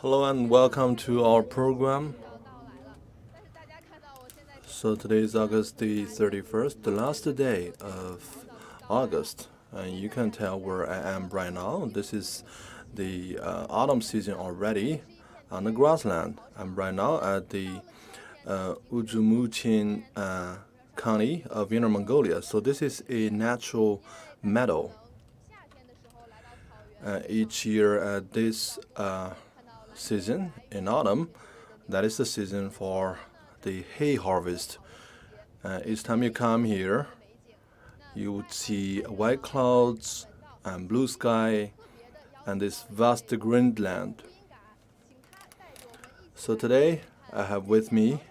Hello and welcome to our program. So today is August the 31st, the last day of August. And you can tell where I am right now. This is the autumn season already on the grassland. I'm right now at the Ujumuchin County of Inner Mongolia. So this is a natural meadow. Each year at this season in autumn, that is the season for the hay harvest. Each time you come here, you would see white clouds and blue sky and this vast green land. So today I have with me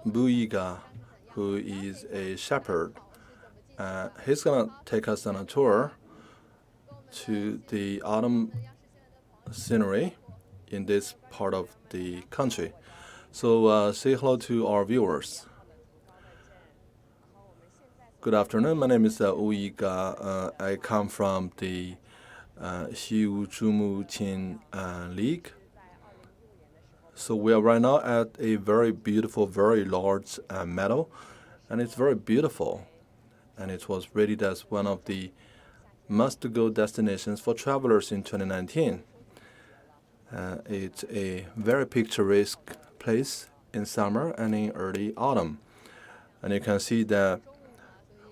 Buiga, who is a shepherd. He's gonna take us on a tour to the autumn scenery in this part of the country. So say hello to our viewers. Good afternoon. My name is Uiga. I come from the Ujumuchin League. So we are right now at a very beautiful, very large meadow, and it's very beautiful. And it was rated as one of the must-go destinations for travelers in 2019. It's a very picturesque place in summer and in early autumn. And you can see that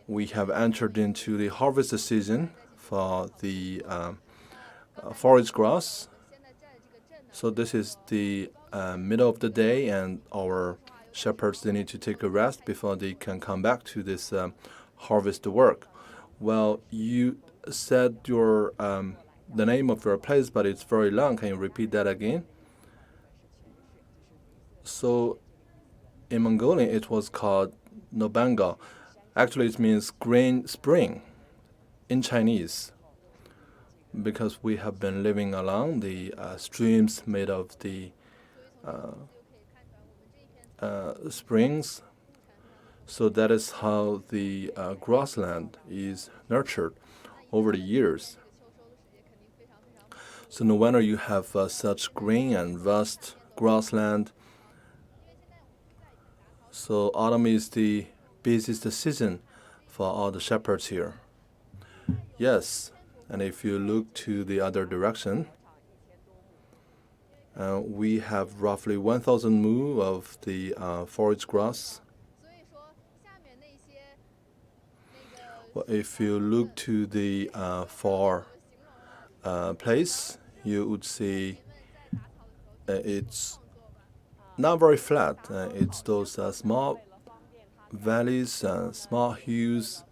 we have entered into the harvest season for the forage grass. So this is the middle of the day, and our shepherds, they need to take a rest before they can come back to this harvest work. Well, you said your the name of your place, but it's very long. Can you repeat that again? So in Mongolian, it was called Nobanga. Actually, it means green spring in Chinese, because we have been living along the streams made of the springs. So that is how the grassland is nurtured over the years. So no wonder you have such green and vast grassland. So autumn is the busiest season for all the shepherds here. Yes, and if you look to the other direction, we have roughly 1,000 mu of the forage grass. Well, if you look to the far place, you would see it's not very flat. It's those small valleys and small hills.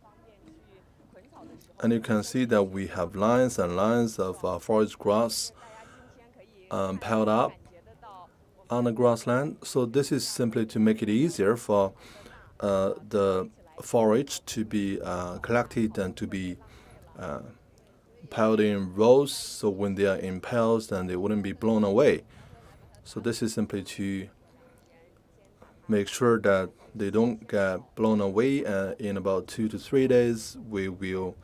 And you can see that we have lines and lines of forage grass piled up on the grassland. So this is simply to make it easier for the forage to be collected and to be piled in rows, so when they are in piles, then they wouldn't be blown away. So this is simply to make sure that they don't get blown away. In about 2 to 3 days, we will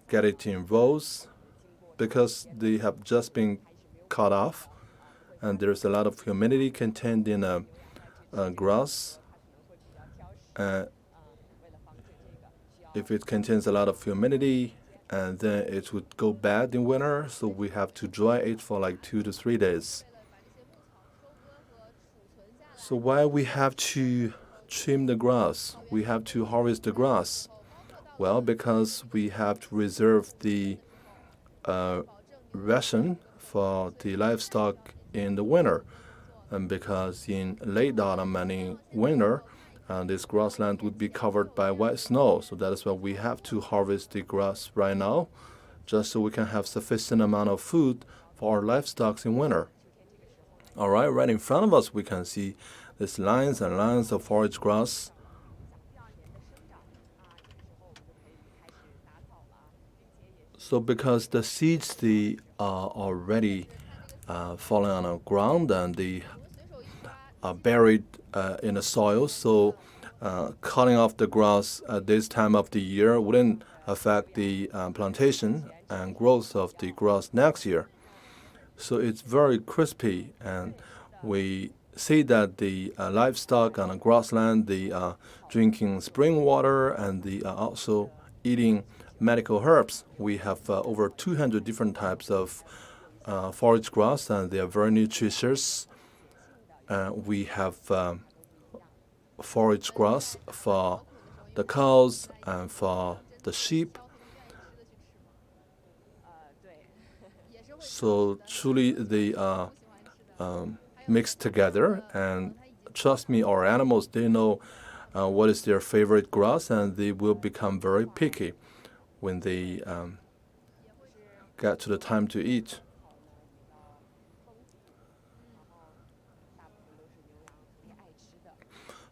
get it in rows, because they have just been cut off, and there's a lot of humidity contained in grass. If it contains a lot of humidity, and then it would go bad in winter, so we have to dry it for like 2 to 3 days. So why we have to trim the grass? We have to harvest the grass. Well, because we have to reserve the ration for the livestock in the winter, and because in late autumn and in winter, this grassland would be covered by white snow. So that is why we have to harvest the grass right now, just so we can have sufficient amount of food for our livestock in winter. All right, right in front of us, we can see these lines and lines of forage grass. So because the seeds, they are already falling on the ground, and they are buried in the soil, so cutting off the grass at this time of the year wouldn't affect the plantation and growth of the grass next year. So it's very crispy, and we see that the livestock on the grassland, they are drinking spring water, and they are also eating medical herbs. We have over 200 different types of forage grass, and they are very nutritious. We have forage grass for the cows and for the sheep. So truly, they are mixed together. And trust me, our animals, they know what is their favorite grass, and they will become very picky when they get to the time to eat.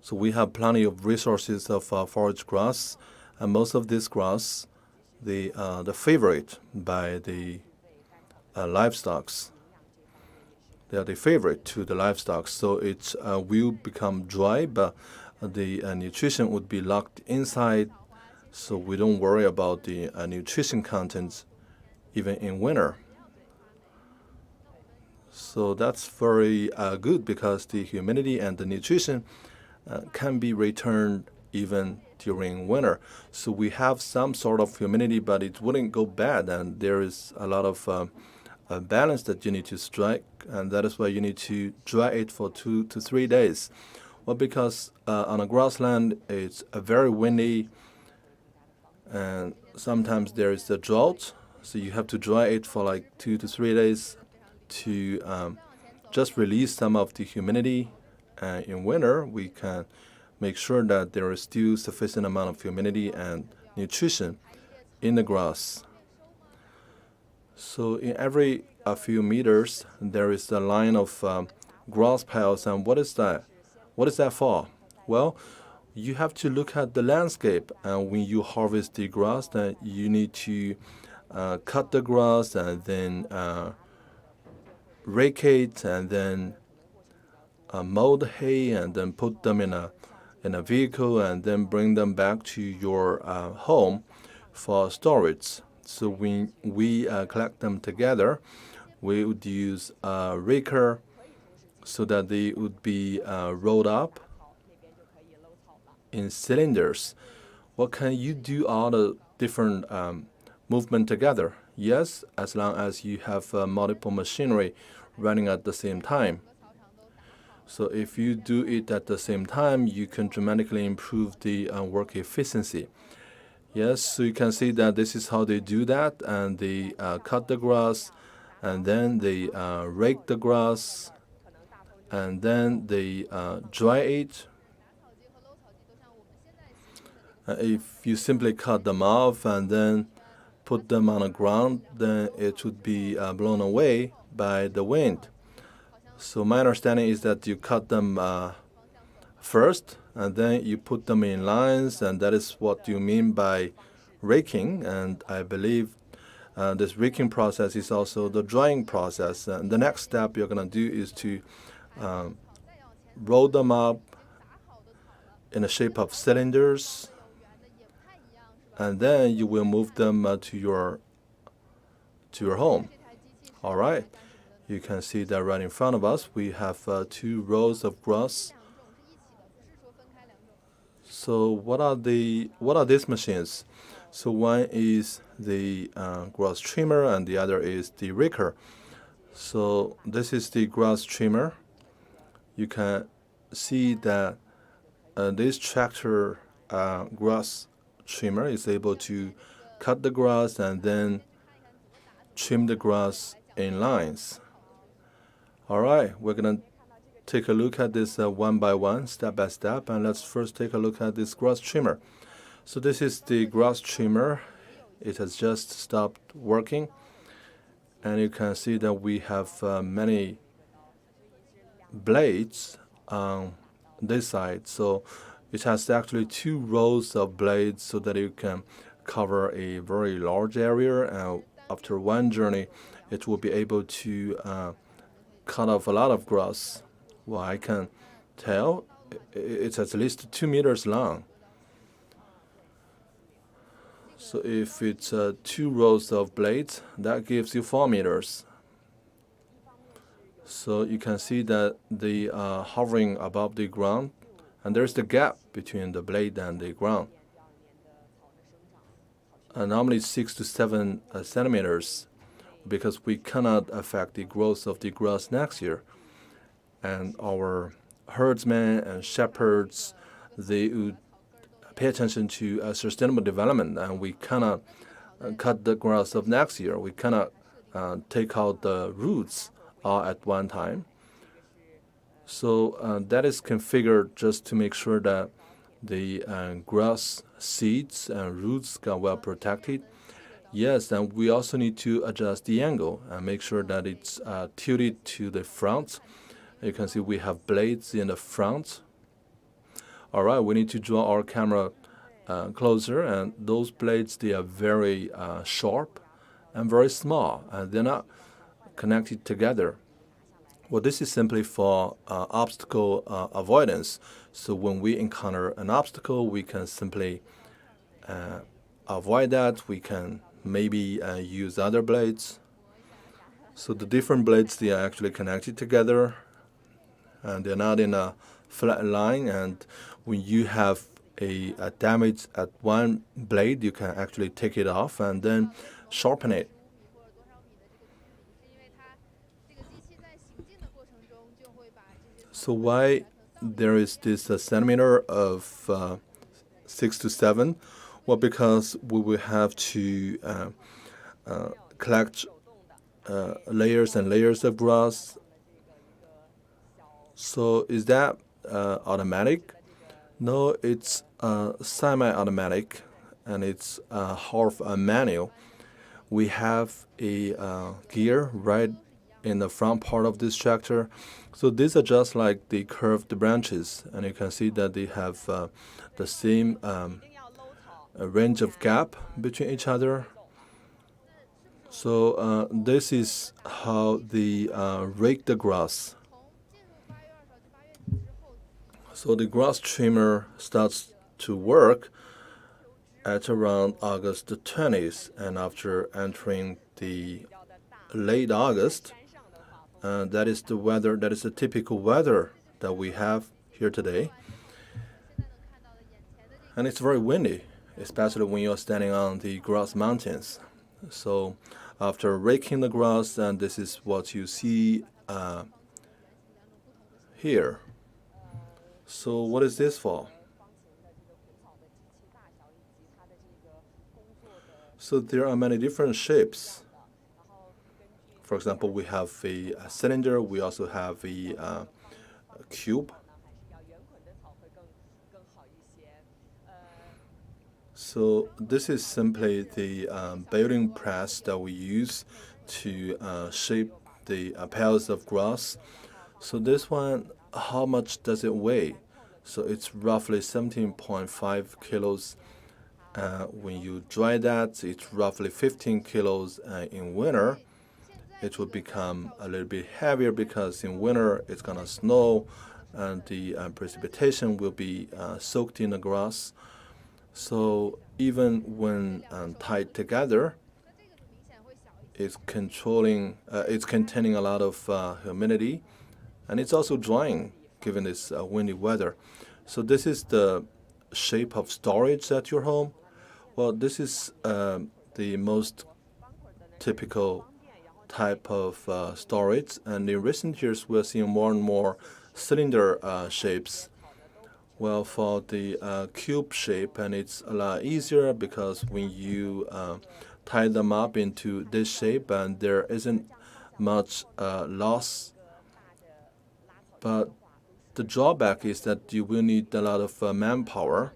So we have plenty of resources of forage grass, and most of this grass, the favorite by the livestock. They are the favorite to the livestock, so it will become dry, but the nutrition would be locked inside, so we don't worry about the nutrition content even in winter. So that's very good because the humidity and the nutrition can be returned even during winter. So we have some sort of humidity, but it wouldn't go bad, and there is a lot of balance that you need to strike, and that is why you need to dry it for 2 to 3 days. Well, because on a grassland it's very windy, and sometimes there is a drought, so you have to dry it for like 2 to 3 days to just release some of the humidity. In winter, we can make sure that there is still sufficient amount of humidity and nutrition in the grass. So in every a few meters, there is a line of grass piles, and what is that? What is that for? Well, you have to look at the landscape, and when you harvest the grass, then you need to cut the grass and then rake it, and then mow the hay, and then put them in a vehicle, and then bring them back to your home for storage. So when we collect them together, we would use a raker so that they would be rolled up in cylinders. What can you do all the different movement together? Yes, as long as you have multiple machinery running at the same time. So if you do it at the same time, you can dramatically improve the work efficiency. Yes, so you can see that this is how they do that, and they cut the grass, and then they rake the grass, and then they dry it. If you simply cut them off and then put them on the ground, then it would be blown away by the wind. So my understanding is that you cut them first, and then you put them in lines, and that is what you mean by raking. And I believe this raking process is also the drying process. And the next step you're going to do is to roll them up in the shape of cylinders, and then you will move them to your home. All right. You can see that right in front of us, we have 2 rows of grass. So what are these machines? So one is the grass trimmer, and the other is the raker. So this is the grass trimmer. You can see that this tractor grass trimmer is able to cut the grass and then trim the grass in lines. All right, we're going to take a look at this one by one, step by step, and let's first take a look at this grass trimmer. So this is the grass trimmer. It has just stopped working, and you can see that we have many blades on this side. So it has actually 2 rows of blades so that you can cover a very large area, and after one journey, it will be able to cut off a lot of grass. Well, I can tell it's at least 2 meters long. So if it's 2 rows of blades, that gives you 4 meters. So you can see that they are hovering above the ground, and there's the gap between the blade and the ground. Normally 6 to 7 centimeters, because we cannot affect the growth of the grass next year. And our herdsmen and shepherds, they would pay attention to sustainable development, and we cannot cut the grass of next year. We cannot take out the roots all at one time. So that is configured just to make sure that the grass seeds and roots got well protected. Yes, and we also need to adjust the angle and make sure that it's tilted to the front. You can see we have blades in the front. All right, we need to draw our camera closer, and those blades, they are very sharp and very small, and they're not connected together. Well, this is simply for obstacle avoidance. So when we encounter an obstacle, we can simply avoid that. We can maybe use other blades. So the different blades, they are actually connected together, and they're not in a flat line. And when you have a damage at one blade, you can actually take it off and then sharpen it. So why there is this centimeter of 6 to 7? Well, because we will have to collect layers and layers of grass. So is that automatic? No, it's semi-automatic, and it's half manual. We have a gear right in the front part of this tractor. So these are just like the curved branches, and you can see that they have the same range of gap between each other. So this is how they rake the grass. So the grass trimmer starts to work at around August the 20th, and after entering the late August, that is the weather. That is the typical weather that we have here today, and it's very windy, especially when you're standing on the grass mountains. So after raking the grass, and this is what you see here. So what is this for? So there are many different shapes. For example, we have a cylinder. We also have a cube. So this is simply the baling press that we use to shape the pairs of grass. So this one, how much does it weigh? So it's roughly 17.5 kilos. When you dry that, it's roughly 15 kilos in winter. It will become a little bit heavier because in winter it's gonna snow, and the precipitation will be soaked in the grass. So even when tied together, it's containing a lot of humidity, and it's also drying given this windy weather. So this is the shape of storage at your home. Well, this is the most typical type of storage, and in recent years we're seeing more and more cylinder shapes. Well, for the cube shape, and it's a lot easier because when you tie them up into this shape, and there isn't much loss. But the drawback is that you will need a lot of manpower.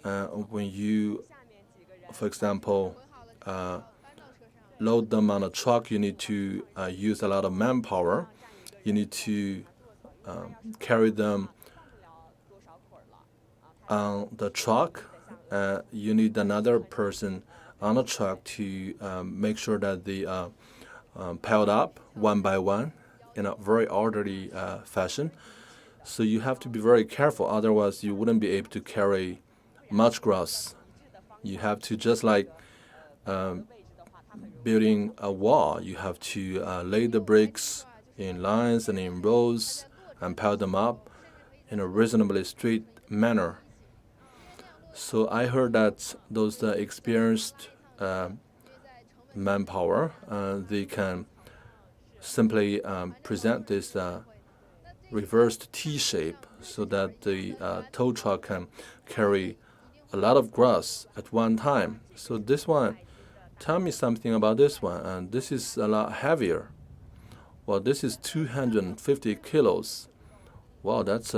When you, for example, load them on a truck, you need to use a lot of manpower. You need to carry them on the truck. You need another person on the truck to make sure that they piled up one by one in a very orderly fashion. So you have to be very careful, otherwise you wouldn't be able to carry much grass. You have to, just like building a wall, you have to lay the bricks in lines and in rows and pile them up in a reasonably straight manner. So I heard that those experienced manpower, they can simply present this reversed T shape so that the tow truck can carry a lot of grass at one time. So this one, tell me something about this one. And this is a lot heavier. Well, this is 250 kilos. Wow, that's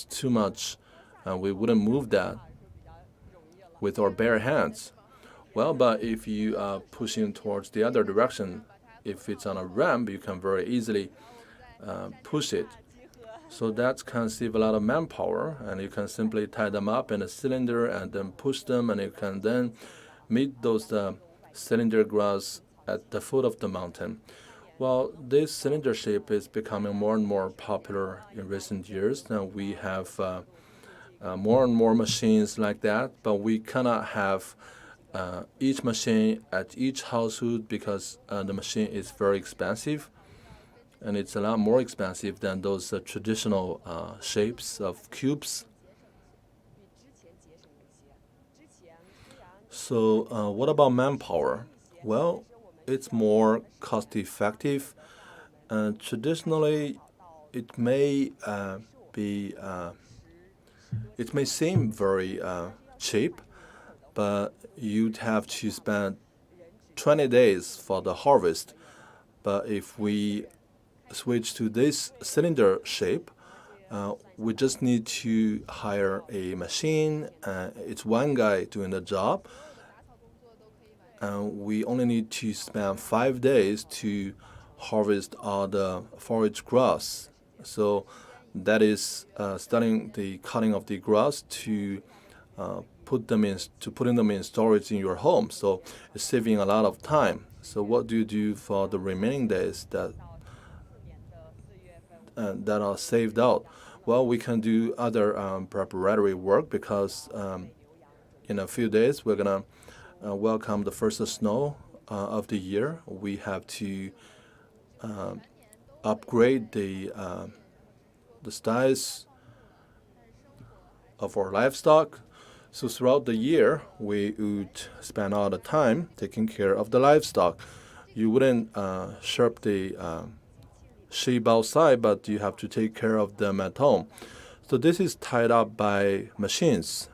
too much. We wouldn't move that with our bare hands. Well, but if you are pushing towards the other direction, if it's on a ramp, you can very easily push it. So that can save a lot of manpower, and you can simply tie them up in a cylinder and then push them, and you can then meet those cylinder grass at the foot of the mountain. Well, this cylinder shape is becoming more and more popular in recent years. Now we have more and more machines like that, but we cannot have each machine at each household because the machine is very expensive, and it's a lot more expensive than those traditional shapes of cubes. So what about manpower? Well, it's more cost effective. Traditionally, it may be it may seem very cheap, but you'd have to spend 20 days for the harvest. But if we switch to this cylinder shape, we just need to hire a machine. It's one guy doing the job. We only need to spend 5 days to harvest all the forage grass. So that is starting the cutting of the grass to putting them in storage in your home. So it's saving a lot of time. So what do you do for the remaining days that are saved out? Well, we can do other preparatory work because in a few days we're gonna welcome the first snow of the year. We have to upgrade the size of our livestock. So throughout the year, we would spend all the time taking care of the livestock. You wouldn't sharp the sheep outside, but you have to take care of them at home. So this is tied up by machines.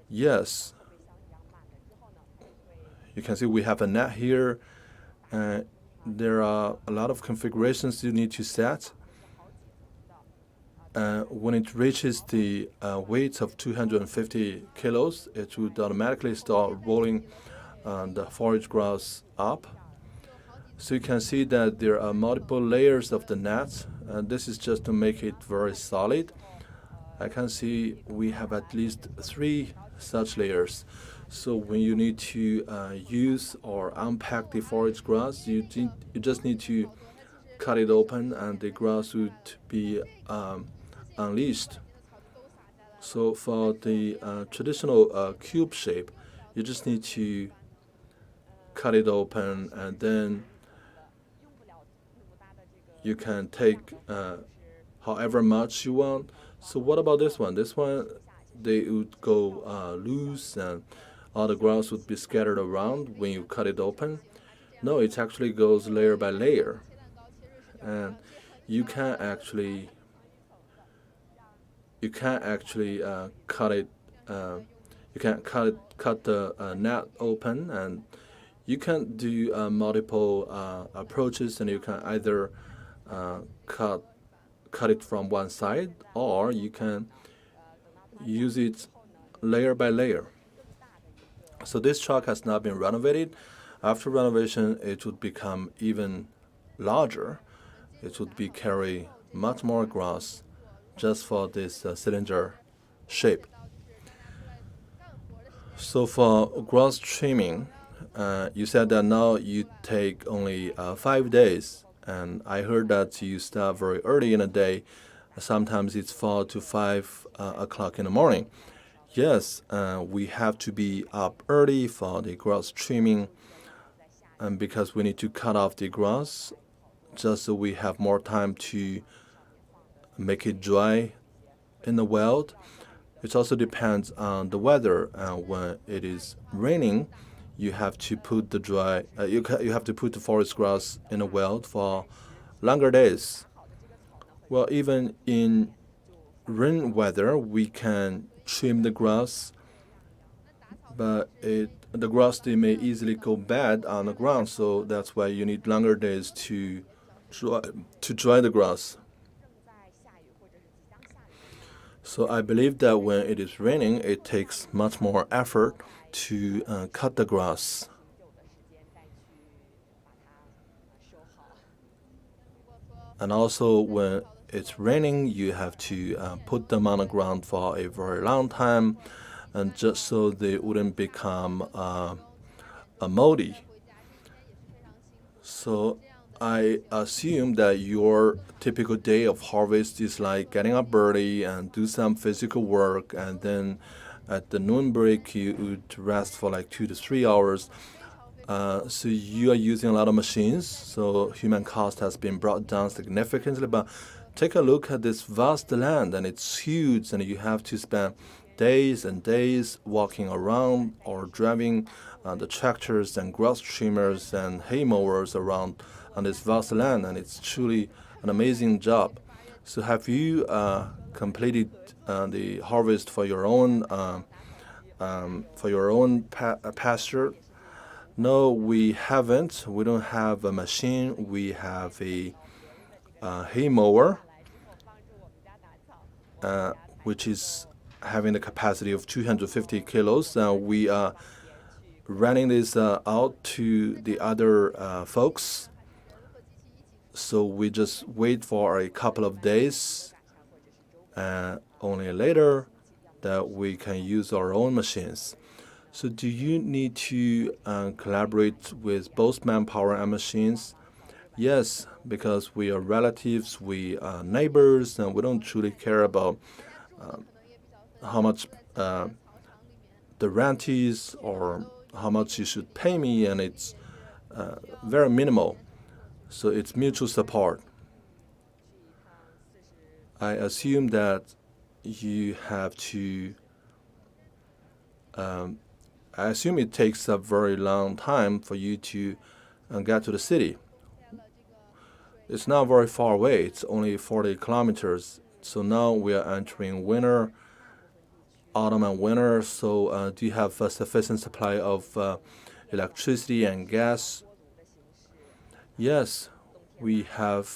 Yes, you can see we have a net here. There are a lot of configurations you need to set. When it reaches the weight of 250 kilos, it would automatically start rolling the forage grass up. So you can see that there are multiple layers of the net. This is just to make it very solid. I can see we have at least 3 such layers. So when you need to use or unpack the forage grass, you just need to cut it open, and the grass would be unleashed. So for the traditional cube shape, you just need to cut it open, and then you can take however much you want. So what about this one? This one, they would go loose, and all the grass would be scattered around when you cut it open. No, it actually goes layer by layer, and you can't actually cut it. You can cut the net open, and you can do multiple approaches, and you can either cut it from one side, or you can use it layer by layer. So this truck has not been renovated. After renovation, it would become even larger. It would be carry much more grass just for this cylinder shape. So for grass trimming, you said that now you take only 5 days, and I heard that you start very early in the day. Sometimes it's 4 to 5 o'clock in the morning. Yes, we have to be up early for the grass trimming, and because we need to cut off the grass just so we have more time to make it dry in the wild. It also depends on the weather. When it is raining, you have to put you have to put the forest grass in the wild for longer days. Well, even in rain weather, we can trim the grass, but the grass they may easily go bad on the ground, so that's why you need longer days dry, to dry the grass. So I believe that when it is raining, it takes much more effort to cut the grass. And also, when it's raining, you have to put them on the ground for a very long time, and just so they wouldn't become moldy. So I assume that your typical day of harvest is like getting up early and do some physical work, and then at the noon break you would rest for like 2 to 3 hours. So you are using a lot of machines, so human cost has been brought down significantly. But take a look at this vast land, and it's huge, and you have to spend days and days walking around or driving the tractors and grass trimmers and hay mowers around on this vast land, and it's truly an amazing job. So have you completed the harvest for your own pasture? No, we haven't. We don't have a machine. We have a hay mower, which is having the capacity of 250 kilos. We are renting this out to the other folks. So we just wait for a couple of days, and only later that we can use our own machines. So do you need to collaborate with both manpower and machines? Yes, because we are relatives, we are neighbors, and we don't truly care about how much the rent is or how much you should pay me, and it's very minimal. So it's mutual support. I assume that you have to. I assume it takes a very long time for you to get to the city. It's not very far away. It's only 40 kilometers. So now we are entering winter, autumn and winter. So do you have a sufficient supply of electricity and gas? Yes, we have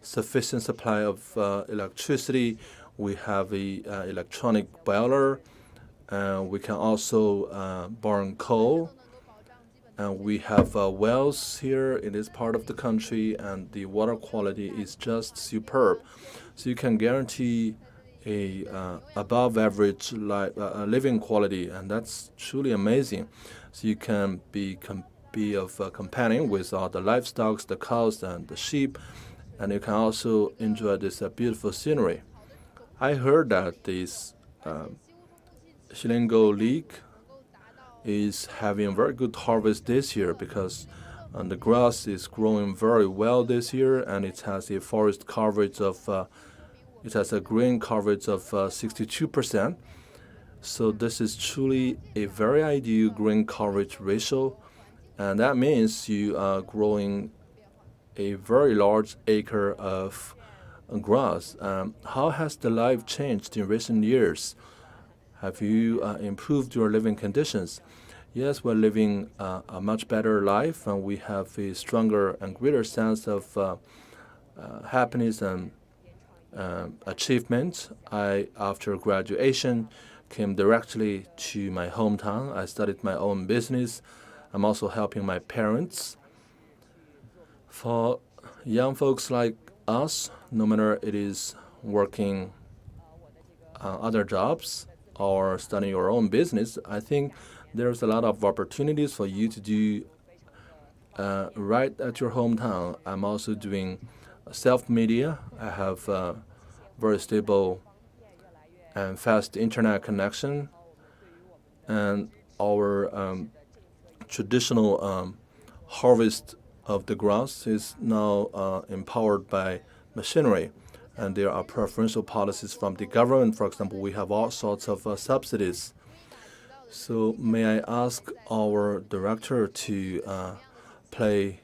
sufficient supply of electricity. We have a electronic boiler. We can also burn coal. And we have wells here in this part of the country, and the water quality is just superb. So you can guarantee a above average living quality, and that's truly amazing. So you can be of a companion with all the livestock, the cows and the sheep, and you can also enjoy this beautiful scenery. I heard that this Shilingo Lake is having a very good harvest this year because the grass is growing very well this year, and it has a forest coverage of it has a green coverage of 62%. So this is truly a very ideal green coverage ratio, and that means you are growing a very large acre of grass. How has the life changed in recent years? Have you improved your living conditions? Yes, we're living a much better life, and we have a stronger and greater sense of happiness and achievement. After graduation, came directly to my hometown. I started my own business. I'm also helping my parents. For young folks like us, no matter it is working other jobs or starting your own business, I think there's a lot of opportunities for you to do right at your hometown. I'm also doing self-media. I have a very stable and fast internet connection, and our traditional harvest of the grass is now empowered by machinery, and there are preferential policies from the government. For example, we have all sorts of subsidies. So may I ask our director to play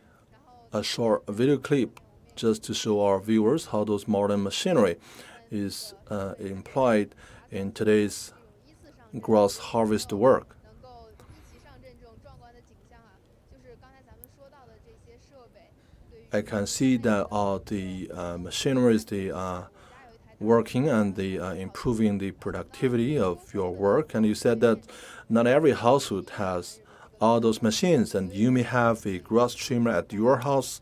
a short video clip just to show our viewers how those modern machinery is employed in today's grass harvest work. I can see that all the machineries, they are working and they are improving the productivity of your work. And you said that not every household has all those machines, and you may have a grass trimmer at your house,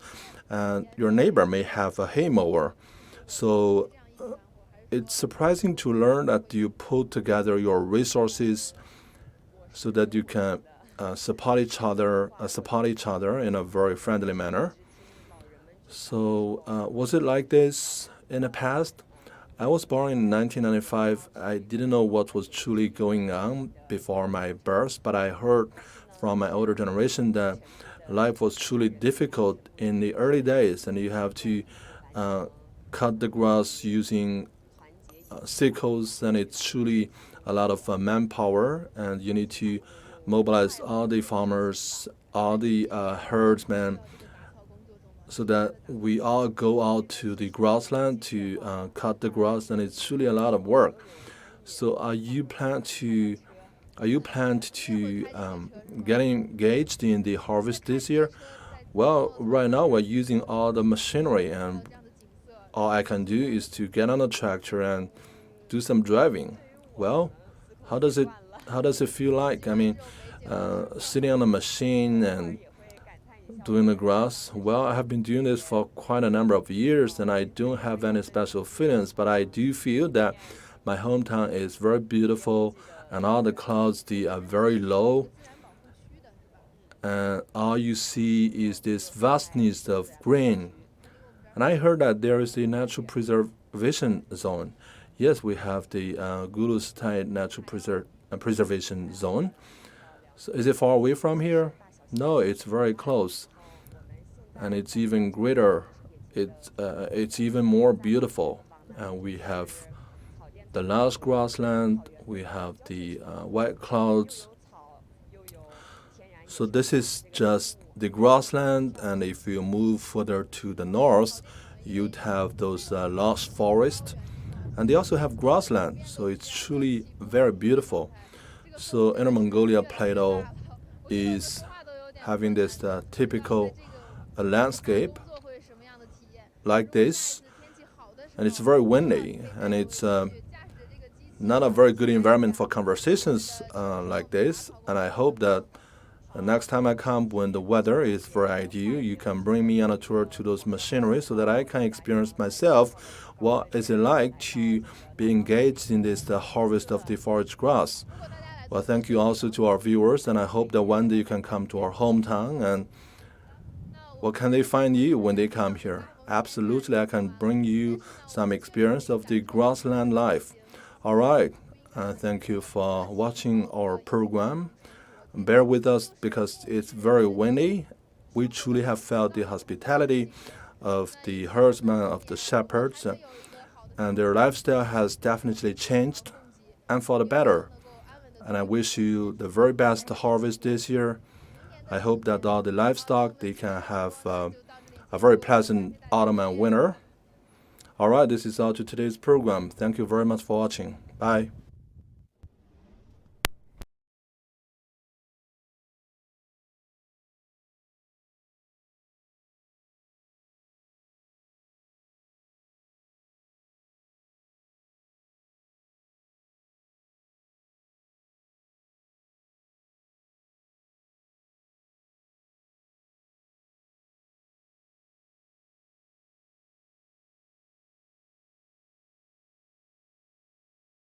and your neighbor may have a hay mower. So it's surprising to learn that you put together your resources so that you can support each other in a very friendly manner. So was it like this in the past? I was born in 1995. I didn't know what was truly going on before my birth, but I heard from my older generation that life was truly difficult in the early days, and you have to cut the grass using sickles, and it's truly a lot of manpower, and you need to mobilize all the farmers, all the herdsmen, so that we all go out to the grassland to cut the grass, and it's really a lot of work. So are you planned to get engaged in the harvest this year? Well, right now we're using all the machinery, and all I can do is to get on a tractor and do some driving. Well, how does it feel like? I mean, sitting on a machine and doing the grass. Well, I have been doing this for quite a number of years, and I don't have any special feelings, but I do feel that my hometown is very beautiful, and all the clouds, they are very low, and all you see is this vastness of green. And I heard that there is a natural preservation zone. Yes, we have the Gulu Natural Preservation Zone. So is it far away from here? No, it's very close, and it's even greater. It's even more beautiful. And we have the lush grassland. We have the white clouds. So this is just the grassland, and if you move further to the north, you'd have those lush forests, and they also have grassland. So it's truly very beautiful. So Inner Mongolia Plateau is having this typical landscape like this, and it's very windy, and it's not a very good environment for conversations like this. And I hope that next time I come, when the weather is very ideal, you can bring me on a tour to those machinery so that I can experience myself what is it like to be engaged in this harvest of the forage grass. Well, thank you also to our viewers, and I hope that one day you can come to our hometown. And what can they find you when they come here? Absolutely, I can bring you some experience of the grassland life. All right, thank you for watching our program. Bear with us because it's very windy. We truly have felt the hospitality of the herdsmen, of the shepherds, and their lifestyle has definitely changed, and for the better. And I wish you the very best harvest this year. I hope that all the livestock, they can have a very pleasant autumn and winter. All right, this is all to today's program. Thank you very much for watching. Bye.